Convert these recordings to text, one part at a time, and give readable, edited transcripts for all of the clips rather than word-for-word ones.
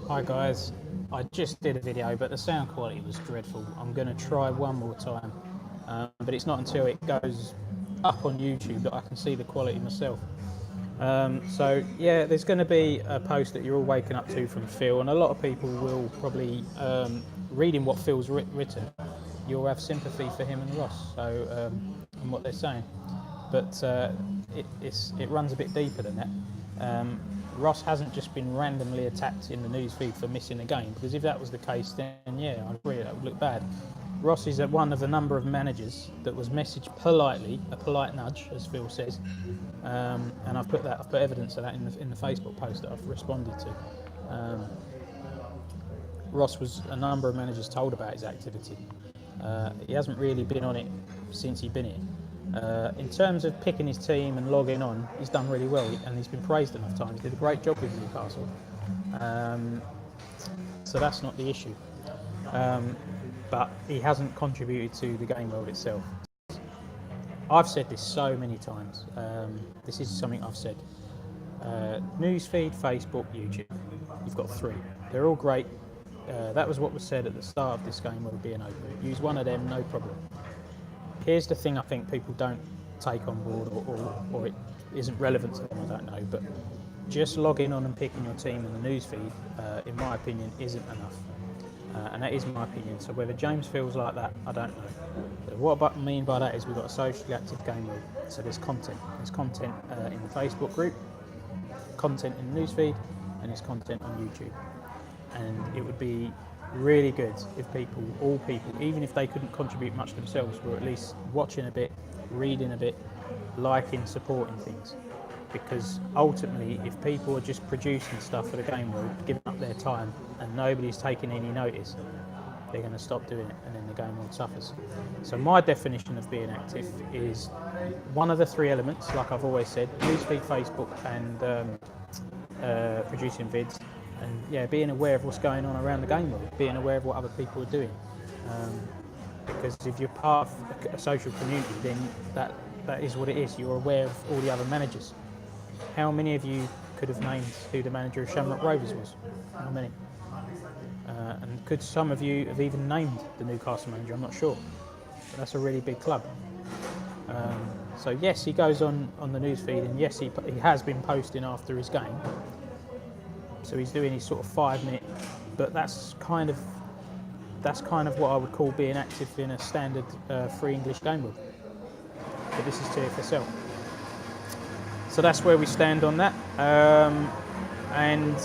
Hi guys, I just did a video but the sound quality was dreadful. I'm going to try one more time, but it's not until it goes up on YouTube that I can see the quality myself. So yeah, there's going to be a post that you're all waking up to from Phil, and a lot of people will probably, reading what Phil's written, you'll have sympathy for him and Ross, and what they're saying. But it runs a bit deeper than that. Ross hasn't just been randomly attacked in the newsfeed for missing a game, because if that was the case, then yeah, I agree that would look bad. Ross is one of the number of managers that was messaged politely, a polite nudge, as Phil says, and I've put evidence of that in the Facebook post that I've responded to. Ross was a number of managers told about his activity. He hasn't really been on it since he's been here. In terms of picking his team and logging on, he's done really well, and he's been praised enough times. He did a great job with Newcastle, so that's not the issue. But he hasn't contributed to the game world itself. I've said this so many times. This is something I've said. Newsfeed, Facebook, YouTube. You've got three. They're all great. That was what was said at the start of this game world being open. Use one of them, no problem. Here's the thing I think people don't take on board, or it isn't relevant to them, I don't know, but just logging on and picking your team in the newsfeed, in my opinion, isn't enough. And that is my opinion. So whether James feels like that, I don't know. But what I mean by that is we've got a socially active game world. So there's content. There's content in the Facebook group, content in the newsfeed, and there's content on YouTube. And it would be really good if all people, even if they couldn't contribute much themselves, were at least watching a bit, reading a bit, liking, supporting things. Because ultimately, if people are just producing stuff for the game world, giving up their time, and nobody's taking any notice, they're going to stop doing it, and then the game world suffers. So my definition of being active is one of the three elements, like I've always said: newsfeed, Facebook, and producing vids. And yeah, being aware of what's going on around the game world, being aware of what other people are doing. Because if you're part of a social community, then that is what it is. You're aware of all the other managers. How many of you could have named who the manager of Shamrock Rovers was? How many? And could some of you have even named the Newcastle manager? I'm not sure. But that's a really big club. So yes, he goes on the newsfeed, and yes, he has been posting after his game. So he's doing his sort of 5-minute, but that's kind of what I would call being active in a standard free English game world. But this is TFSL. So that's where we stand on that. And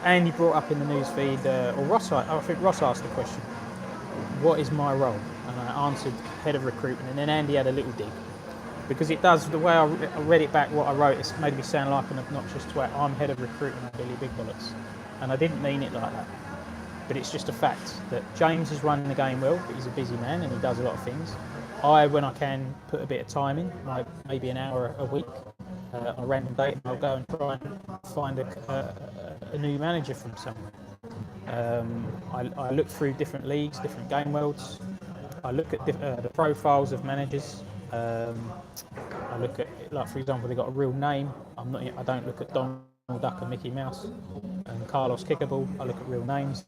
Andy brought up in the newsfeed, or Ross, I think Ross asked the question, what is my role? And I answered head of recruitment, and then Andy had a little dig. Because it does, the way I read it back, what I wrote, it's made me sound like an obnoxious twat. I'm head of recruitment at Billy Big Bollocks. And I didn't mean it like that. But it's just a fact that James is running the game well, but he's a busy man and he does a lot of things. I, when I can, put a bit of time in, like maybe an hour a week on a random date, and I'll go and try and find a new manager from somewhere. I look through different leagues, different game worlds. I look at the profiles of managers. I look at, like for example, they got a real name. I don't look at Donald Duck and Mickey Mouse and Carlos Kickable. I look at real names.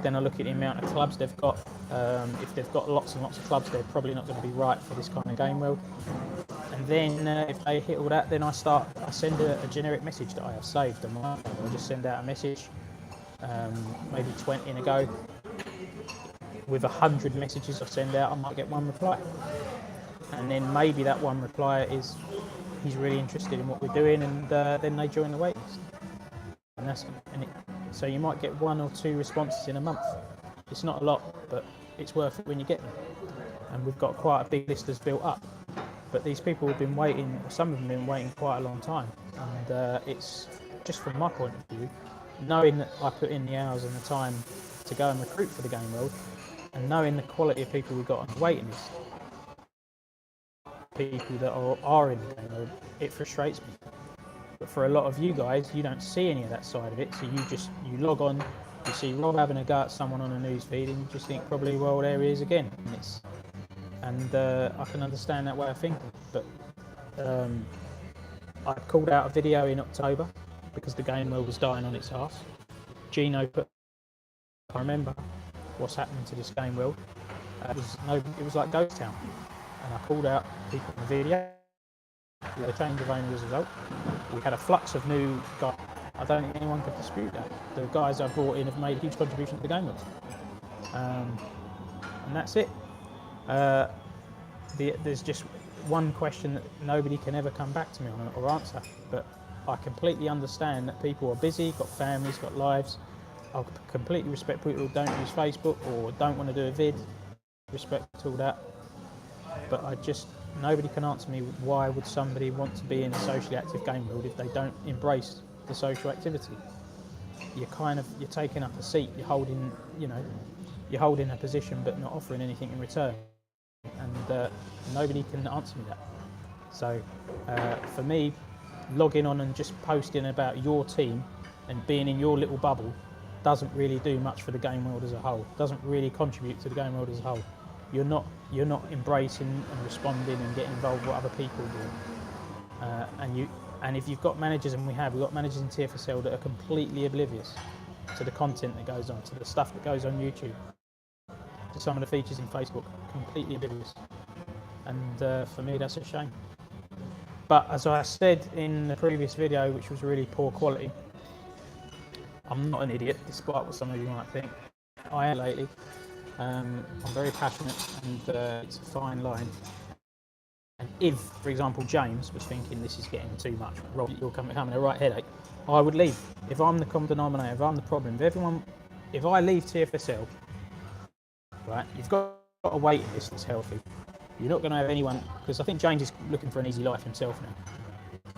Then I look at the amount of clubs they've got. If they've got lots and lots of clubs, they're probably not going to be right for this kind of game world. And then if they hit all that, then I send a generic message that I have saved on my phone. I just send out a message, maybe 20 in a go. With 100 messages I send out, I might get one reply. And then maybe that one reply is he's really interested in what we're doing, and then they join the waitlist. So you might get 1 or 2 responses in a month. It's not a lot, but it's worth it when you get them. And we've got quite a big list that's built up. But these people have been waiting, some of them have been waiting quite a long time. And it's just from my point of view, knowing that I put in the hours and the time to go and recruit for the game world, and knowing the quality of people we've got on the waiting list, people that are in the game world, it frustrates me. But for a lot of you guys, you don't see any of that side of it, so you log on, you see Rob having a go at someone on a newsfeed, and you just think probably, well, there he is again. And I can understand that way of thinking. But I called out a video in October because the game world was dying on its arse. Gino put. I remember what's happening to this game world. It was like Ghost Town, and I called out people in the video. We had a change of owner as a result. We had a flux of new guys. I don't think anyone could dispute that. The guys I brought in have made a huge contribution to the game world, and that's it. There's just one question that nobody can ever come back to me on or answer, but I completely understand that people are busy, got families, got lives. I completely respect people who don't use Facebook or don't want to do a vid. Respect all that, but nobody can answer me why would somebody want to be in a socially active game world if they don't embrace the social activity. You're taking up a seat. You're holding a position, but not offering anything in return. And nobody can answer me that. So for me, logging on and just posting about your team and being in your little bubble doesn't really do much for the game world as a whole. Doesn't really contribute to the game world as a whole. You're not embracing and responding and getting involved with what other people do. And if you've got managers, and we've got managers in TFSL that are completely oblivious to the content that goes on, to the stuff that goes on YouTube, to some of the features in Facebook, completely oblivious. And for me, that's a shame. But as I said in the previous video, which was really poor quality, I'm not an idiot, despite what some of you might think. I am lately. I'm very passionate, and it's a fine line. And if, for example, James was thinking this is getting too much, Rob, you're becoming a right headache, I would leave. If I'm the common denominator, if I'm the problem, if I leave TFSL, right, you've got a waiting list that's healthy. You're not going to have anyone, because I think James is looking for an easy life himself now.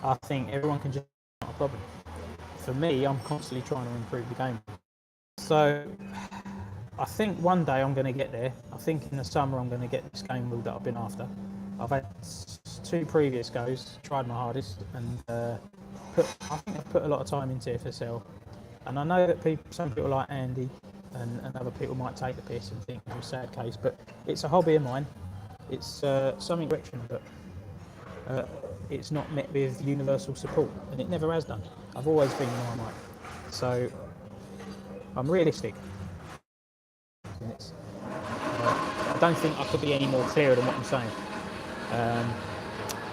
I think everyone can just not a problem. For me, I'm constantly trying to improve the game. So I think one day I'm going to get there. I think in the summer I'm going to get this game world that I've been after. I've had 2 previous goes, tried my hardest, and I think I've put a lot of time into TFSL. And I know that some people like Andy and other people might take the piss and think it's a sad case, but it's a hobby of mine. It's something direction, but it's not met with universal support, and it never has done. I've always been Marmite. So I'm realistic. I don't think I could be any more clearer than what I'm saying.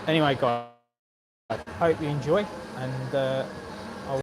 Anyway, guys, I hope you enjoy, and